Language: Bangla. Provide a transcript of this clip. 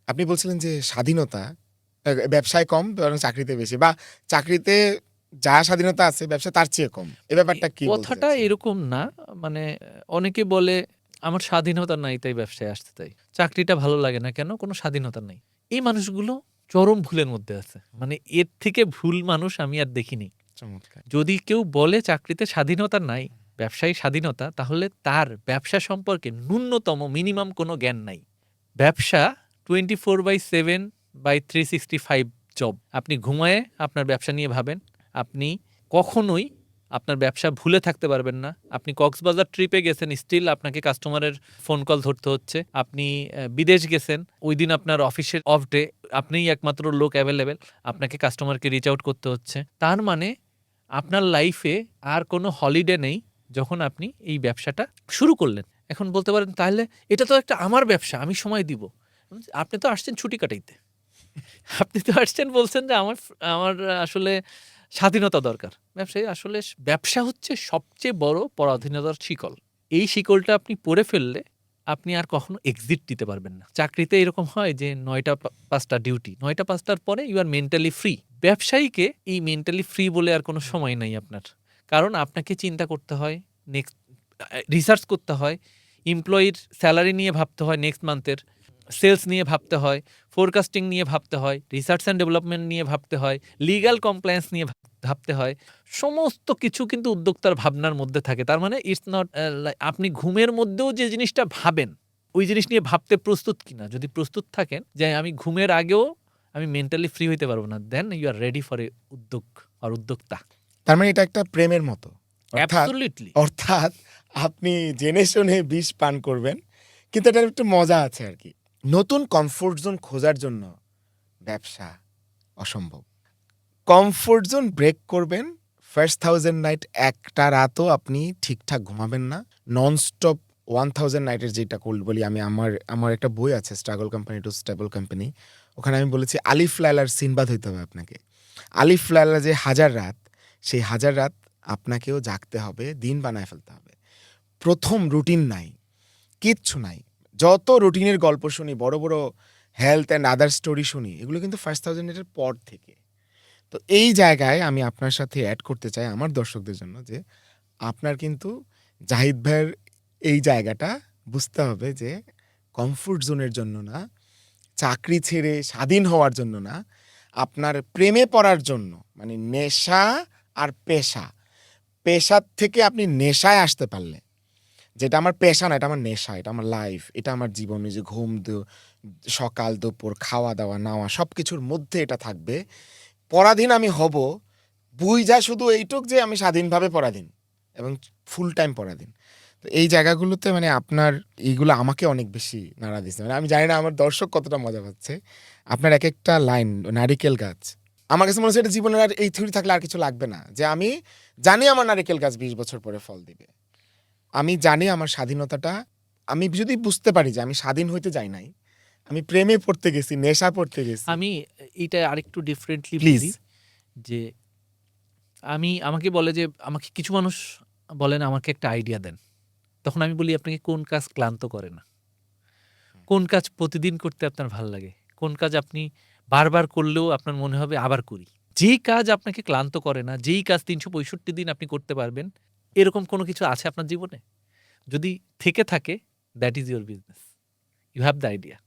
আপনি বলছিলেন যে স্বাধীনতা ব্যবসায় কম বরং চাকরিতে বেশি, বা চাকরিতে যা স্বাধীনতা আছে ব্যবসা তার চেয়ে কম। এই ব্যাপারটা কি বলতে কথাটা চাচ্ছেন? এরকম না। মানে অনেকে বলে আমার স্বাধীনতা নাই তাই ব্যবসায় আসতে চাই, চাকরিটা ভালো লাগে না কেন, কোনো স্বাধীনতা নেই। এই মানুষগুলো চরম ভুলের মধ্যে আছে। মানে এর থেকে ভুল মানুষ আমি আর দেখিনি। চমৎকার। যদি কেউ বলে চাকরিতে স্বাধীনতা নাই, ব্যবসায়ী স্বাধীনতা, তাহলে তার ব্যবসা সম্পর্কে ন্যূনতম মিনিমাম কোনো জ্ঞান নাই। ব্যবসা 24/7/365 জব। আপনি ঘুমায়ে আপনার ব্যবসা নিয়ে ভাবেন। আপনি কখনোই আপনার ব্যবসা ভুলে থাকতে পারবেন না। আপনি কক্সবাজার ট্রিপে গেছেন, স্টিল আপনাকে কাস্টমারের ফোন কল ধরতে হচ্ছে। আপনি বিদেশ গেছেন, ওই দিন আপনার অফিসের অফ ডে, আপনিই একমাত্র লোক অ্যাভেলেবেল, আপনাকে কাস্টমারকে রিচ আউট করতে হচ্ছে। তার মানে আপনার লাইফে আর কোনো হলিডে নেই যখন আপনি এই ব্যবসাটা শুরু করলেন। এখন বলতে পারেন তাহলে এটা তো একটা আমার ব্যবসা, আমি সময় দিব। আপনি তো আসছেন ছুটি কাটাইতে, আপনি তো আসছেন বলছেন যে আমার আমার আসলে স্বাধীনতা দরকার। ব্যবসায়ী আসলে ব্যবসা হচ্ছে সবচেয়ে বড় পরাধীনতার শিকল। এই শিকলটা আপনি পরে ফেললে আপনি আর কখনো এক্সিট দিতে পারবেন না। চাকরিতে এরকম হয় যে ৯টা ৫টা ডিউটি, ৯টা ৫টার পরে ইউ আর মেন্টালি ফ্রি। ব্যবসায়ীকে এই মেন্টালি ফ্রি বলে আর কোনো সময় নাই আপনার। কারণ আপনাকে চিন্তা করতে হয়, নেক্সট রিসার্চ করতে হয়, এমপ্লয়ির স্যালারি নিয়ে ভাবতে হয়, নেক্সট মান্থের সেলস নিয়ে ভাবতে হয়, ফোরকাস্টিং নিয়ে ভাবতে হয়, রিসার্চ অ্যান্ড ডেভেলপমেন্ট নিয়ে ভাবতে হয়, লিগ্যাল কমপ্লায়েন্স নিয়ে ভাবতে হয়। সমস্ত কিছু কিন্তু উদ্যোক্তার ভাবনার মধ্যে থাকে। তার মানে ইটস নট, আপনি ঘুমের মধ্যেও যে জিনিসটা ভাবেন, ওই জিনিস নিয়ে ভাবতে প্রস্তুত কিনা। যদি প্রস্তুত থাকেন যে আমি ঘুমের আগেও আমি মেন্টালি ফ্রি হইতে পারবো না, then you are ready for a উদ্যোগ আর উদ্যোক্তা। তার মানে এটা একটা প্রেমের মতো। অর্থাৎ অ্যাবসলিউটলি। অর্থাৎ আপনি জেনে শুনে বিষ পান করবেন, কিন্তু এটার একটু মজা আছে আরকি। নতুন কমফোর্ট জোন খোঁজার জন্য ব্যবসা অসম্ভব। কমফোর্ট জোন ব্রেক করবেন, ফার্স্ট 1000 নাইট একটা রাতও আপনি ঠিকঠাক ঘুমাবেন না। ননস্টপ 1000 নাইটের যেটা বলি আমি, আমার একটা বই আছে struggle company to stable company. ওখানে আমি বলেছি আলিফ লায়লার সিনবাদ হইতে হবে আপনাকে। আলিফ লায়লা যে 1000 রাত, সেই 1000 রাত আপনাকেও জাগতে হবে, দিন বানায় ফেলতে হবে। প্রথম রুটিন নাই, কিচ্ছু নাই। যত রুটিনের গল্প শুনি, বড় বড় হেলথ অ্যান্ড আদার স্টোরি শুনি, এগুলো কিন্তু ফার্স্ট 1000 নাইটের পর থেকে। তো এই জায়গায় আমি আপনার সাথে অ্যাড করতে চাই আমার দর্শকদের জন্য যে আপনার কিন্তু জাহিদ ভাইয়ের এই জায়গাটা বুঝতে হবে যে কমফোর্ট জোনের জন্য না, চাকরি ছেড়ে স্বাধীন হওয়ার জন্য না, আপনার প্রেমে পড়ার জন্য, মানে নেশা আর পেশা, পেশার থেকে আপনি নেশায় আসতে পারলে, যেটা আমার পেশা না, এটা আমার নেশা, এটা আমার লাইফ, এটা আমার জীবন, যে ঘুম সকাল দুপুর খাওয়া দাওয়া নেওয়া সব কিছুর মধ্যে এটা থাকবে। পরাধীন আমি হব, বুঝা শুধু এইটুক যে আমি স্বাধীনভাবে পরাধীন এবং ফুল টাইম পরাধীন। তো এই জায়গাগুলোতে মানে আপনার এইগুলো আমাকে অনেক বেশি নাড়া দিচ্ছে। মানে আমি জানি না আমার দর্শক কতটা মজা পাচ্ছে। আপনার এক একটা লাইন, নারিকেল গাছ, আমার কাছে মনে হচ্ছে এটা জীবনের আর এই থিওরি থাকলে আর কিছু লাগবে না। যে আমি জানি আমার নারিকেল গাছ 20 বছর পরে ফল দিবে। আমি জানি আমার স্বাধীনতাটা, আমি যদি বুঝতে পারি যে আমি স্বাধীন হইতে যাই নাই, আমি প্রেমে পড়তে গেছি, নেশা পড়তে গেছি। আমি এইটা আরেকটু ডিফারেন্টলি প্লিজ। বুঝি যে আমাকে বলে যে আমাকে কিছু মানুষ বলেন আমাকে একটা আইডিয়া দেন। তখন আমি বলি আপনাকে কোন কাজ ক্লান্ত করে না? কোন কাজ প্রতিদিন করতে আপনার ভাল লাগে? কোন কাজ আপনি বারবার করলেও আপনার মনে হবে আবার করি? যেই কাজ আপনাকে ক্লান্ত করে না, যেই কাজ ৩৬৫ দিন আপনি করতে পারবেন, এরকম কোনো কিছু আছে আপনার জীবনে? যদি থেকে থাকে, that is your business. You have the idea.